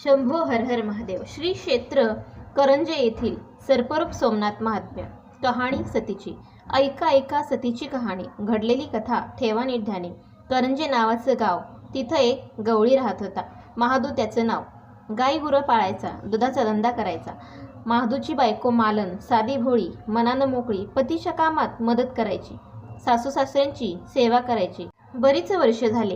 शंभो हर हर महादेव. श्री क्षेत्र करंजे येथील सर्परूप सोमनाथ महात्म्य. कहाणी सतीची. ऐका ऐका सतीची कहाणी. घडलेली कथा ठेवा नीट ध्यानी. करंजे नावाचं गाव. तिथं एक गवळी राहत होता. महादू त्याचं नाव. गाई गुरं पाळायचा, दुधाचा धंदा करायचा. महादूची बायको मालन साधी भोळी, मनानं मोकळी, पतीच्या कामात मदत करायची, सासू सासऱ्यांची सेवा करायची. बरीच वर्ष झाले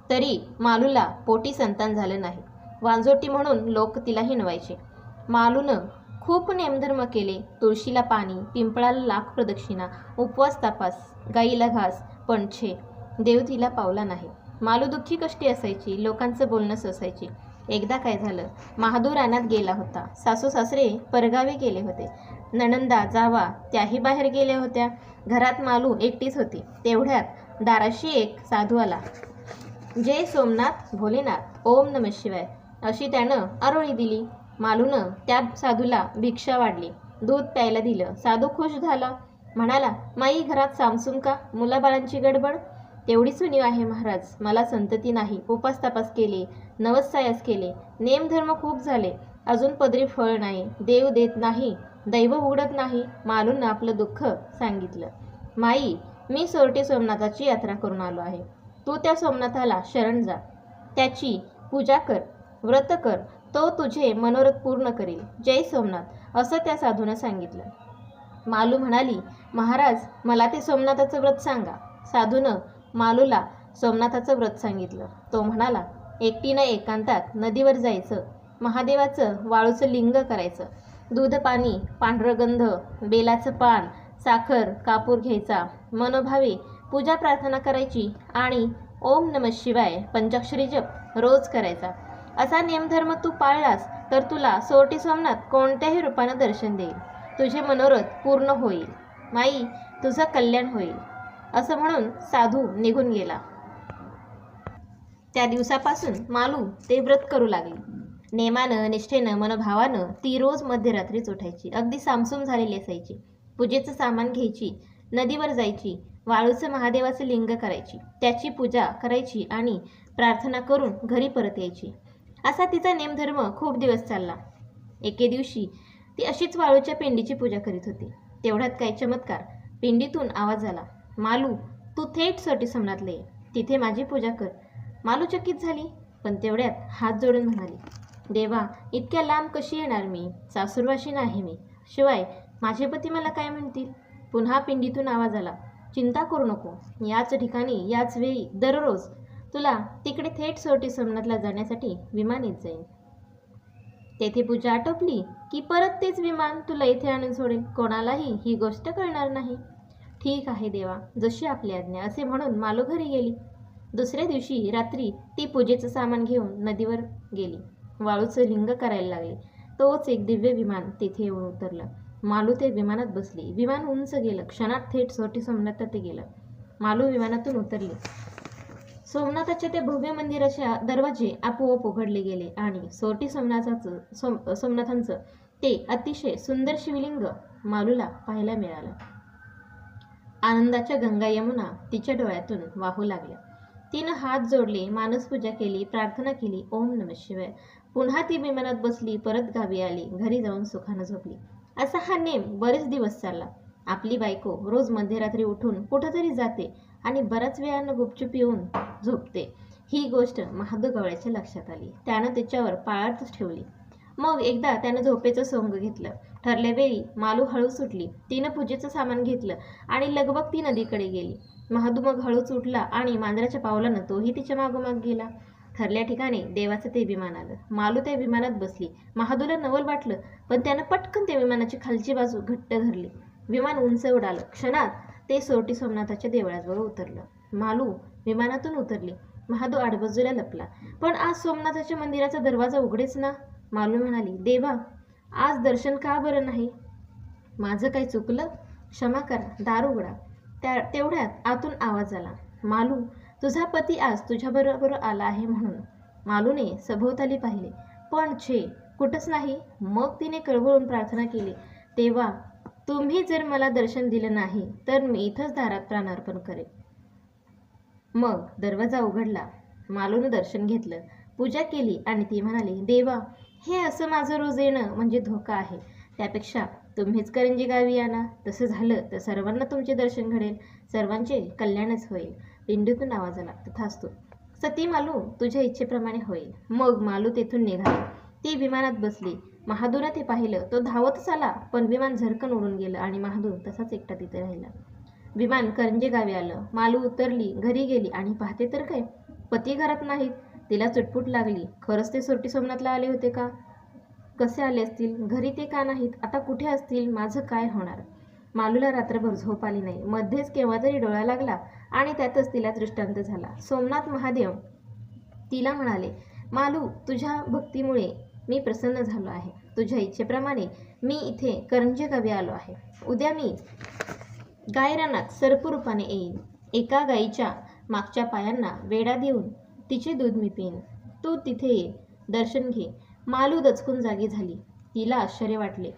तरी मालूला पोटी संतान झालं नाही. वांजोटी म्हणून लोक तिला हिणवायचे. मालूनं खूप नेमधर्म केले. तुळशीला पाणी, पिंपळाला लाख प्रदक्षिणा, उपवास तापास, गाईला घास, पण छे, देव तिला पावला नाही. मालू दुःखी कष्टी असायची, लोकांचं बोलणं सोसायची. एकदा काय झालं, महादू रानात गेला होता. सासू सासरे परगावी गेले होते. नणंदा जावा त्याही बाहेर गेल्या होत्या. घरात मालू एकटीच होती. तेवढ्यात दाराशी एक साधू आला. जय सोमनाथ भोलेनाथ, ओम नमः शिवाय अशी त्यानं आरोळी दिली. मालूनं त्या साधूला भिक्षा वाढली, दूध प्यायला दिलं. साधू खुश झाला. म्हणाला, माई घरात सामसूम का? मुलाबाळांची गडबड? तेवढी सुनीव आहे महाराज, मला संतती नाही. उपास तपास केले, नवसायास केले, नेमधर्म खूप झाले, अजून पदरी फळ नाही. देव देत नाही, दैव उघडत नाही. मालूनं आपलं दुःख सांगितलं. माई, मी सोरटी सोमनाथाची यात्रा करून आलो आहे. तू त्या सोमनाथाला शरण जा, त्याची पूजा कर, व्रत कर, तो तुझे मनोरथ पूर्ण करेल. जय सोमनाथ असं त्या साधूनं सांगितलं. मालू म्हणाली, महाराज मला ते सोमनाथाचं व्रत सांगा. साधूनं मालूला सोमनाथाचं व्रत सांगितलं. तो म्हणाला, एकटीनं एकांतात नदीवर जायचं, महादेवाचं वाळूचं लिंग करायचं, दूध पाणी, पांढरगंध, बेलाचं पान, साखर, कापूर घ्यायचा, मनोभावे पूजा प्रार्थना करायची आणि ओम नमः शिवाय पंचाक्षरी जप रोज करायचा. असा नेमधर्म तू पाळलास तर तुला सोरटी सोमनाथ कोणत्याही रूपानं दर्शन देईल. तुझे मनोरथ पूर्ण होईल. माई, तुझं कल्याण होईल. असं म्हणून साधू निघून गेला. त्या दिवसापासून मालू ते व्रत करू लागली. नेमानं, निष्ठेनं, मनोभावानं ती रोज मध्यरात्रीच उठायची. अगदी सामसूम झालेली असायची. पूजेचं सामान घ्यायची, नदीवर जायची, वाळूचं महादेवाचं लिंग करायची, त्याची पूजा करायची आणि प्रार्थना करून घरी परत यायची. असा तिचा नेमधर्म खूप दिवस चालला. एके दिवशी ती अशीच वाळूच्या पिंडीची पूजा करीत होती. तेवढ्यात काय चमत्कार, पिंडीतून आवाज आला, मालू तू थेट सोरटी सोमनाथला ये, तिथे माझी पूजा कर. मालू चकित झाली, पण तेवढ्यात हात जोडून म्हणाली, देवा, इतक्या लांब कशी येणार मी? सासूरवाशी नाही मी. शिवाय माझे पती मला काय म्हणतील? पुन्हा पिंडीतून आवाज आला, चिंता करू नको, याच ठिकाणी याच वेळी दररोज तुला तिकडे थेट सोरटी सोमनाथला जाण्यासाठी विमान येत जाईल. तेथे पूजा आटोपली की परत तेच विमान तुला इथे आणून सोडेल. कोणालाही ही गोष्ट कळणार नाही. ठीक आहे देवा, जशी आपली आज्ञा, असे म्हणून मालू घरी गेली. दुसऱ्या दिवशी रात्री ती पूजेचं सामान घेऊन नदीवर गेली. वाळूचं लिंग करायला लागली. तोच एक दिव्य विमान तिथे येऊन उतरलं. मालू ते विमानात बसली. विमान उंच गेलं. क्षणात थेट सोरटी सोमनाथात ते गेलं. मालू विमानातून उतरली. सोमनाथाच्या त्या भव्य मंदिराचे दरवाजे आपोआप उघडले गेले आणि सोरटी सोमनाथांचं ते अतिशय सुंदर शिवलिंग मालूला पाहायला मिळालं. आनंदाच्या गंगा यमुना तिच्या डोळ्यातून वाहू लागल्या. तिनं हात जोडले, मानसपूजा केली, प्रार्थना केली, ओम नमः शिवाय. पुन्हा ती विमानात बसली, परत गावी आली, घरी जाऊन सुखानं झोपली. असा हा नेम बरेच दिवस चालला. आपली बायको रोज मध्यरात्री उठून कुठंतरी जाते आणि बऱ्याच वेळानं गुपचूप येऊन झोपते. ही गोष्ट महादू गवळ्याच्या लक्षात आली. त्यानं तिच्यावर पाळतच ठेवली. मग एकदा त्यानं झोपेचं सोंग घेतलं. ठरल्या वेळी मालू हळूच उठली. तिनं पूजेचं सामान घेतलं आणि लगबग ती नदीकडे गेली. महादू मग हळूच उठला आणि मांजराच्या पावलानं तोही तिच्या मागोमाग गेला. ठरल्या ठिकाणी देवाचं ते विमान आलं. मालू त्या विमानात बसली. महादूला नवल वाटलं, पण त्यानं पटकन त्या विमानाची खालची बाजू घट्ट धरली. विमान उंच उडालं. क्षणात ते सोरटी सोमनाथाच्या देवळाजवळ उतरलं. मालू विमानातून उतरली. महादू आडबाजूला लपला. पण आज सोमनाथाच्या मंदिराचा दरवाजा उघडेच ना. मालू म्हणाली, देवा, आज दर्शन का बरं नाही? माझं काय चुकलं? क्षमा करा, दार उघडा. तेवढ्यात आतून आवाज आला, मालू, तुझा पती आज तुझ्याबरोबर आला आहे म्हणून. मालूने सभोवताली पाहिले, पण छे, कुठंच नाही. मग तिने कळवळून प्रार्थना केली, तेव्हा तुम्ही जर मला दर्शन दिलं नाही तर मी इथंच दारात प्राणार्पण करेन. मग दरवाजा उघडला. मालूनं दर्शन घेतलं, पूजा केली आणि ती म्हणाली, देवा, हे असं माझं रोज येणं म्हणजे धोका आहे. त्यापेक्षा तुम्हीच करंजी गावी या ना. तसं झालं तर सर्वांना तुमचे दर्शन घडेल, सर्वांचे कल्याणच होईल. पिंडीतून आवाज आला, तथास्तु. सती मालू, तुझ्या इच्छेप्रमाणे होईल. मग मालू तेथून निघाली. ती विमानात बसली. महादूने ते पाहिलं. तो धावतच आला, पण विमान झरकन उडून गेलं आणि महादू तसाच एकटा तिथे राहिला. विमान करंजे गावी आलं. मालू उतरली, घरी गेली आणि पाहते तर काय, पती घरात नाहीत. तिला चुटपुट लागली. खरंच ते सोरटी सोमनाथला आले होते का? कसे आले असतील? घरी ते का नाहीत? आता कुठे असतील? माझं काय होणार? मालूला रात्रभर झोप आली नाही. मध्येच केव्हा तरी डोळा लागला आणि त्यातच तिला दृष्टांत झाला. सोमनाथ महादेव तिला म्हणाले, मालू, तुझ्या भक्तीमुळे मी प्रसन्न झालो आहे. तुझ्या इच्छेप्रमाणे मी इथे करंजे गावी आलो आहे. उद्या मी गायरानात सर्परूपाने येईन. एका गायीच्या मागच्या पायांना वेढा देऊन तिचे दूध मी पिईन. तू तिथे ये, दर्शन घे. मालू दचकून जागी झाली. तिला आश्चर्य वाटले,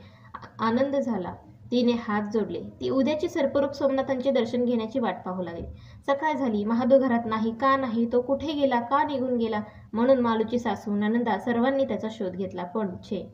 आनंद झाला. तिने हात जोडले. ती उद्याची सर्परूप सोमनाथांचे दर्शन घेण्याची वाट पाहू लागली. सकाळ झाली. महादू घरात नाही. का नाही? तो कुठे गेला? का निघून गेला? म्हणून मालूची सासू, ननंदा सर्वांनी त्याचा शोध घेतला. पण छे,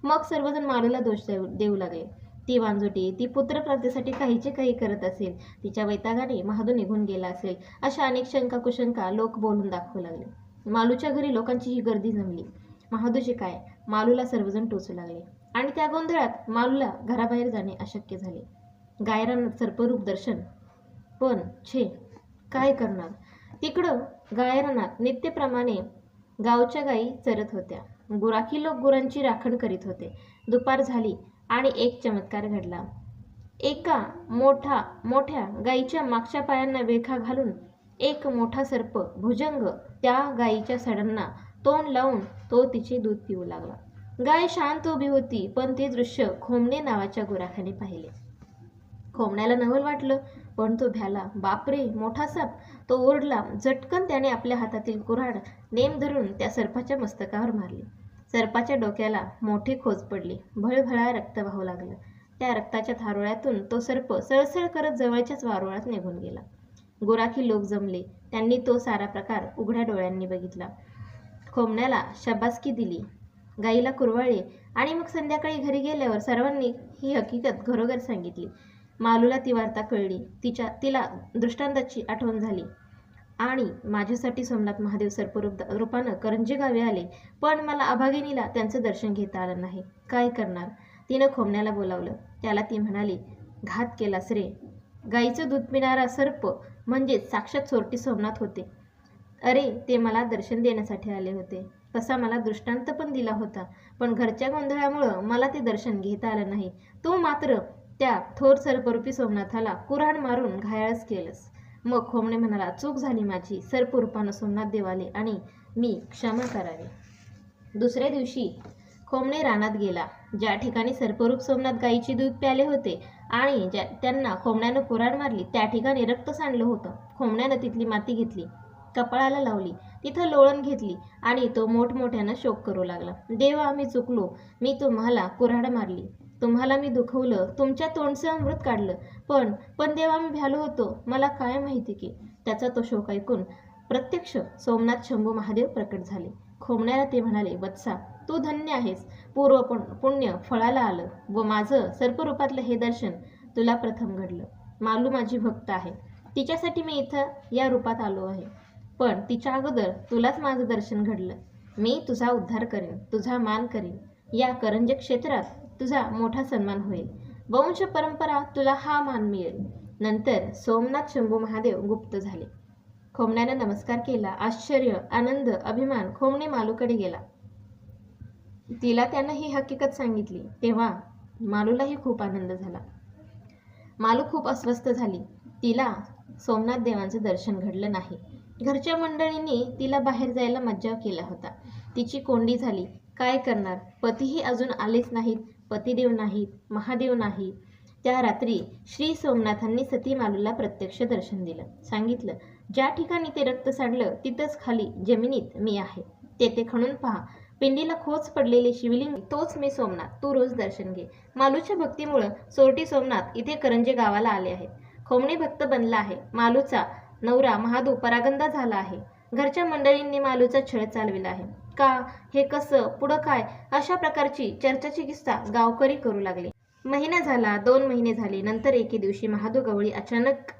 मग सर्वजण मालूला दोष देऊ लागले. ती वांजोटी, ती पुत्रप्राप्तीसाठी काहीचे काही करत असेल. तिच्या वैतागाने महादू निघून गेला असेल, अशा अनेक शंका कुशंका लोक बोलून दाखवू लागले. मालूच्या घरी लोकांची ही गर्दी जमली. महादूचे काय, मालूला सर्वजण टोचू लागले आणि त्या गोंधळात मालूला घराबाहेर जाणे अशक्य झाले. गायरानात सर्परूप दर्शन, पण छे, काय करणार? तिकडं गायरानात नित्यप्रमाणे गावच्या गायी चरत होत्या. गुराखी लोक गुरांची राखण करीत होते. दुपार झाली आणि एक चमत्कार घडला. एका मोठ्या गायीच्या मागच्या पायांना वेखा घालून एक मोठा सर्प भुजंग त्या गायीच्या सडांना तोंड लावून तो तिचे दूध पिऊ लागला. गाय शांत उभी होती, पण ते दृश्य खोमणे नावाच्या गुराखाने पाहिले. खोमण्याला नवल वाटलं, पण तो भ्याला. बापरे, मोठा साप! तो ओरडला. झटकन त्याने आपल्या हातातील कुऱ्हाड नेम धरून त्या सर्पाच्या मस्तकावर मारली. सर्पाच्या डोक्याला मोठी खोच पडली. भळभळा रक्त वाहू लागलं. त्या रक्ताच्या थारोळ्यातून तो सर्प सळसळ करत जवळच्याच वारुळात निघून गेला. गुराखी लोक जमले. त्यांनी तो सारा प्रकार उघड्या डोळ्यांनी बघितला. खोमण्याला शाबासकी दिली, गाईला कुरवाळले आणि मग संध्याकाळी घरी गेल्यावर सर्वांनी ही हकीकत घरोघर सांगितली. मालूला ती वार्ता कळली. तिला दृष्टांताची आठवण झाली आणि माझ्यासाठी सोमनाथ महादेव सर्परूपानं करंजे गावी आले, पण मला अभागिनीला त्यांचं दर्शन घेता आलं नाही. काय करणार? तिनं खोमण्याला बोलावलं. त्याला ती म्हणाली, घात केलास रे. गाईचं दूध पिणारा सर्प म्हणजेच साक्षात सोरटी सोमनाथ होते. अरे, ते मला दर्शन देण्यासाठी आले होते. तसा मला दृष्टांत पण दिला होता, पण घरच्या गोंधळामुळं मला ते दर्शन घेता आलं नाही. तू मात्र त्या थोर सर्परूपी सोमनाथाला कुऱ्हाड मारून घायाळच केलंस. मग खोमणे म्हणाला, चूक झाली माझी. सर्परूपानं सोमनाथ देव आले आणि मी क्षमा करावी. दुसऱ्या दिवशी खोमणे रानात गेला. ज्या ठिकाणी सर्परूप सोमनाथ गायीचे दूध प्याले होते आणि त्यांना खोमण्यानं कुऱ्हाड मारली, त्या ठिकाणी रक्त सांडलं होतं. खोमण्यानं तिथली माती घेतली, कपाळाला लावली, तिथं लोळण घेतली आणि तो मोठमोठ्यानं शोक करू लागला. देवा, मी चुकलो. मी तुम्हाला कुऱ्हाड मारली, तुम्हाला मी दुखवलं, तुमच्या तोंडचं अमृत काढलं, पण देवा, मी भ्यालो होतो. मला काय माहिती की. त्याचा तो शोक ऐकून प्रत्यक्ष सोमनाथ शंभू महादेव प्रकट झाले. खोमण्याला ते म्हणाले, वत्सा, तू धन्य आहेस. पूर्व पुण्य फळाला आलं व माझं सर्परूपातलं हे दर्शन तुला प्रथम घडलं. मालू माझी भक्त आहे. तिच्यासाठी मी इथं या रूपात आलो आहे. पण तिच्या अगोदर तुलाच माझं दर्शन घडलं. मी तुझा उद्धार करेन, तुझा मान करेन. या करंजे क्षेत्रात तुझा मोठा सन्मान होईल. वंश परंपरा तुला हा मान मिळेल. नंतर सोमनाथ शंभू महादेव गुप्त झाले. खोमण्यानं नमस्कार केला. आश्चर्य, आनंद, अभिमान खोमणे मालूकडे गेला. तिला त्यानं ही हकीकत सांगितली. तेव्हा मालूलाही खूप आनंद झाला. मालू खूप अस्वस्थ झाली. तिला सोमनाथ देवांचं दर्शन घडलं नाही. घरच्या मंडळींनी तिला बाहेर जायला मज्जाव केला होता. तिची कोंडी झाली. काय करणार? पतीही अजून आलेच नाहीत. पतिदेव नाहीत, महादेव नाही. त्या रात्री श्री सोमनाथांनी सती मालूला प्रत्यक्ष दर्शन दिलं. सांगितलं, ज्या ठिकाणी ते रक्त सांडलं तिथंच खाली जमिनीत मी आहे. तेथे खणून पहा. पिंडीला खोच पडलेले शिवलिंग तोच मी सोमनाथ. तू रोज दर्शन घे. मालूच्या भक्तीमुळं सोरटी सोमनाथ इथे करंजे गावाला आले आहेत. खोमणे भक्त बनला आहे. मालूचा नवरा महादू परागंदा झाला आहे. घरच्या मंडळींनी मालूचा छळ चालविला आहे का, हे कसं, पुढं काय, अशा प्रकारची चर्चाची किस्सा गावकरी करू लागले. महिना झाला, 2 महिने झाले. नंतर एके दिवशी महादू गवळी अचानक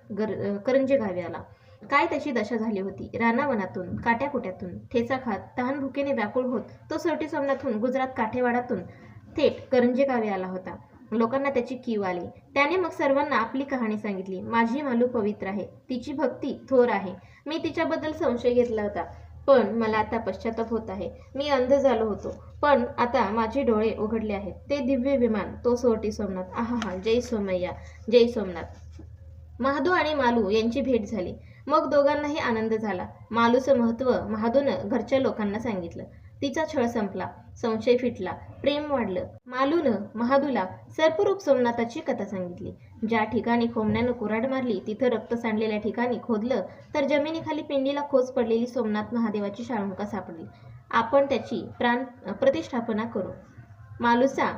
करंजे गावी आला. काय त्याची दशा झाली होती. रानावनातून, काट्याकुट्यातून ठेचा खात तहान भुकेने व्याकुळ होत तो सोरटी सोमनाथून, गुजरात काठेवाडातून थेट करंजे गावी आला होता. लोकांना त्याची कीव आली. त्याने मग सर्वांना आपली कहाणी सांगितली. माझी मालू पवित्र आहे, तिची भक्ती थोर आहे. मी तिच्याबद्दल संशय घेतला होता, पण मला आता पश्चाताप होत आहे. मी अंध झालो होतो, पण आता माझे डोळे उघडले आहेत. ते दिव्य विमान, तो सोरटी सोमनाथ. आहा, जय सोमय्या, जय सोमनाथ. महादू आणि मालू यांची भेट झाली. मग दोघांनाही आनंद झाला. मालूचं महत्त्व महादूनं घरच्या लोकांना सांगितलं. तिचा छळ संपला, संशय फिटला, प्रेम वाढलं. मालूनं महादूला सर्परूप सोमनाथाची कथा सांगितली. ज्या ठिकाणी खोमण्यानं कुऱ्हाड मारली, तिथं रक्त सांडलेल्या ठिकाणी खोदलं तर जमिनीखाली पिंडीला खोच पडलेली सोमनाथ महादेवाची शाळुंका सापडली. आपण त्याची प्रतिष्ठापना करू. मालूचा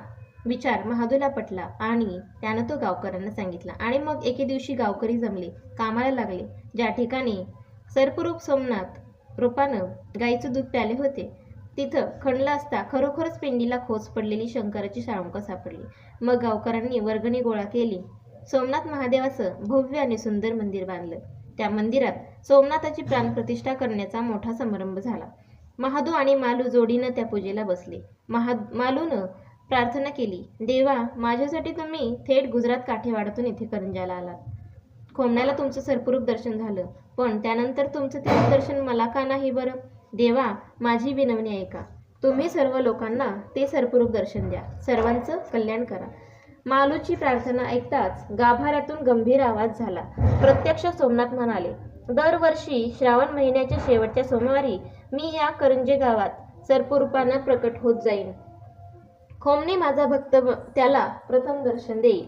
विचार महादूला पटला आणि त्यानं तो गावकऱ्यांना सांगितला. आणि मग एके दिवशी गावकरी जमले, कामाला लागले. ज्या ठिकाणी सर्परूप सोमनाथ रूपानं गाईचं दूध प्याले होते, तिथं खणलं असता खरोखरच पिंडीला खोच पडलेली शंकराची शाळुंका सापडली. मग गावकऱ्यांनी वर्गणी गोळा केली. सोमनाथ महादेवाचं भव्य आणि सुंदर मंदिर बांधलं. त्या मंदिरात सोमनाथाची प्राणप्रतिष्ठा करण्याचा मोठा समारंभ झाला. महादू आणि मालू जोडीनं त्या पूजेला बसले. मालूनं प्रार्थना केली, देवा, माझ्यासाठी तुम्ही थेट गुजरात काठेवाडातून इथे करंजाला आलात. खोमण्याला तुमचं सर्परूप दर्शन झालं, पण त्यानंतर तुमचं ते दर्शन मला का नाही बरं? देवा, माझी विनवणी ऐका. तुम्ही सर्व लोकांना ते सर्परूप दर्शन द्या. सर्वांचं कल्याण करा. मालूची प्रार्थना ऐकताच गाभाऱ्यातून गंभीर आवाज झाला. प्रत्यक्ष सोमनाथ म्हणाले, दरवर्षी श्रावण महिन्याच्या शेवटच्या सोमवारी मी या करंजे गावात सर्परूपानं प्रकट होत जाईन. खोमणे माझा भक्त त्याला प्रथम दर्शन देईल.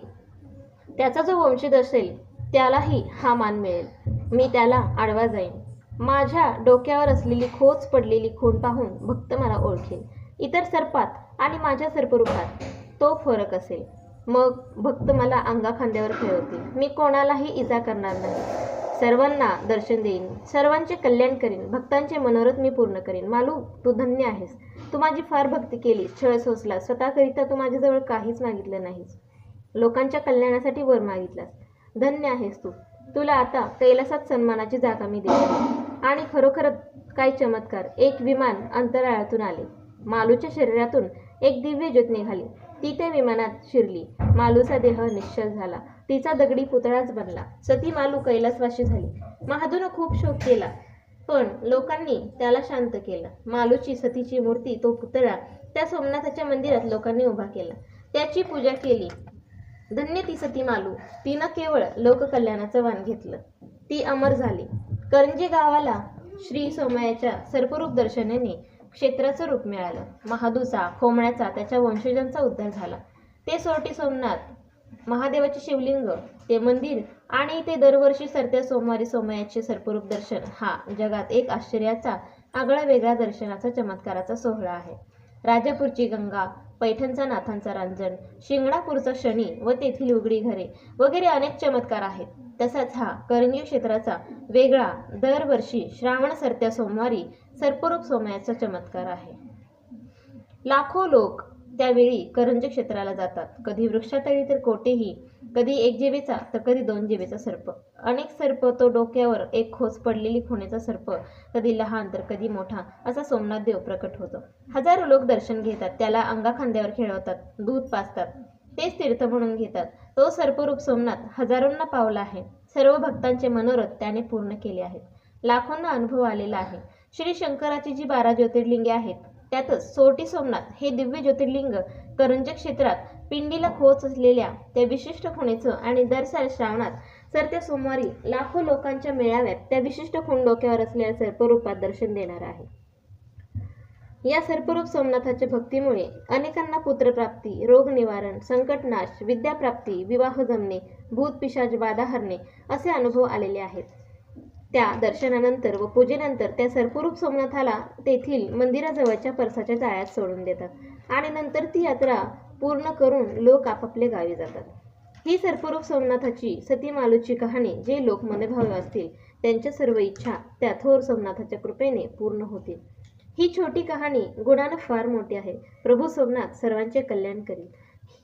त्याचा जो वंशज असेल त्यालाही हा मान मिळेल. मी त्याला आडवा जाईन. माझ्या डोक्यावर असलेली खोच पडलेली खूण पाहून भक्त मला ओळखेल. इतर सर्पात आणि माझ्या सर्परूपात तो फरक असेल. मग भक्त मला अंगाखांद्यावर खेळवतील. मी कोणालाही इजा करणार नाही. सर्वांना दर्शन देईन, सर्वांचे कल्याण करीन, भक्तांचे मनोरथ मी पूर्ण करीन. मालू, तू धन्य आहेस. तू माझी फार भक्ती केली, छळ सोसला. स्वतःकरिता तू माझ्याजवळ काहीच मागितलं नाहीस, लोकांच्या कल्याणासाठी वर मागितलास. धन्य आहेस तू. तुला आता कैलासात सन्मानाची जागा मी देईन. आणि खरोखरच काय चमत्कार. एक विमान अंतराळातून आले. मालूच्या शरीरातून एक दिव्य ज्योत निघाली. ती त्या विमानात शिरली. मालूचा देह निश्चल झाला. तिचा दगडी पुतळाच बनला. सती मालू कैलासवासी झाली. महादूनं खूप शोक केला, पण लोकांनी त्याला शांत केलं. मालूची सतीची मूर्ती, तो पुतळा त्या सोमनाथाच्या मंदिरात लोकांनी उभा केला. त्याची पूजा केली. धन्य ती सती मालू. तिनं केवळ लोककल्याणाचं वाण घेतलं. ती अमर झाली. करंजे गावाला श्री सोमय्याच्या सर्परूप दर्शनाने क्षेत्राचं रूप मिळालं. महादूचा, खोमण्याचा, त्याच्या वंशजांचा उद्धार झाला. ते सोरटी सोमनाथ महादेवाचे शिवलिंग, ते मंदिर आणि ते दरवर्षी सरत्या सोमवारी सोमय्याचे सर्परूप दर्शन हा जगात एक आश्चर्याचा, आगळा वेगळा दर्शनाचा, चमत्काराचा सोहळा आहे. राजापूरची गंगा, पैठणचा नाथांचा रांजण, शिंगणापूरचा शनी व तेथील उघडी घरे वगैरे अनेक चमत्कार आहेत. तसाच हा करंजे क्षेत्राचा वेगळा दरवर्षी श्रावण सरत्या सोमवारी सर्परूप सोमय्याचा चमत्कार आहे. लाखो लोक त्यावेळी करंजे क्षेत्राला जातात. कधी वृक्षातळी तर कोटेही, कधी एक जिभेचा तर कधी 2 जिभेचा सर्प. अनेक सर्प, तो डोक्यावर एक खोच पडलेली खुणेचा सर्प, कधी लहान तर कधी मोठा असा सोमनाथ देव प्रकट होतो. हजारो लोक दर्शन घेतात, त्याला अंगाखांद्यावर खेळवतात, दूध पाजतात, तेच तीर्थ म्हणून घेतात. तो सर्परूप सोमनाथ हजारोंना पावला आहे. सर्व भक्तांचे मनोरथ त्याने पूर्ण केले आहेत. लाखोंना अनुभव आलेला आहे. श्री शंकराची जी 12 ज्योतिर्लिंगे आहेत, त्यातच सोरटी सोमनाथ हे दिव्य ज्योतिर्लिंग करंजे क्षेत्रात पिंडीला खोच असलेल्या त्या विशिष्ट खुणेचं आणि दर श्रावणात सरत्या सोमवारी लाखो लोकांच्या मेळाव्यात त्या विशिष्ट खूण डोक्यावर असलेल्या सर्परूपात दर्शन देणार आहे. या सर्परूप सोमनाथाच्या भक्तीमुळे अनेकांना पुत्रप्राप्ती, रोग निवारण, संकटनाश, विद्याप्राप्ती, विवाह जमणे, भूत पिशाच बाधा हरणे असे अनुभव आलेले आहेत. त्या दर्शनानंतर व पूजेनंतर त्या सर्परूप सोमनाथाला तेथील मंदिराजवळच्या परसाच्या जाळ्यात सोडून देतात आणि नंतर ती यात्रा पूर्ण करून लोक आपापल्या गावी जातात. ही सर्परूप सोमनाथाची, सती मालूची कहाणी जे लोक मनभावे असतील त्यांच्या सर्व इच्छा त्या थोर सोमनाथाच्या कृपेने पूर्ण होतील. ही छोटी कहाणी गुणानं फार मोठी आहे. प्रभू सोमनाथ सर्वांचे कल्याण करील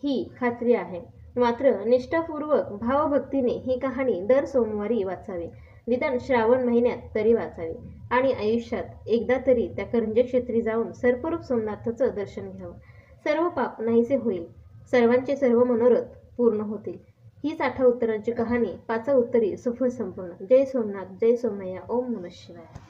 ही खात्री आहे. मात्र निष्ठापूर्वक भावभक्तीने ही कहाणी दर सोमवारी वाचावी, निदान श्रावण महिन्यात तरी वाचावी आणि आयुष्यात एकदा तरी त्या करंजे क्षेत्री जाऊन सर्परूप सोमनाथाचं दर्शन घ्यावं. सर्व पाप नाहीसे होईल, सर्वांचे सर्व मनोरथ पूर्ण होतील. हीच 8 उत्तरांची कहाणी 5 उत्तरी सुफळ संपूर्ण. जय सोमनाथ, जय सोमय्या. ओम नमः शिवाय.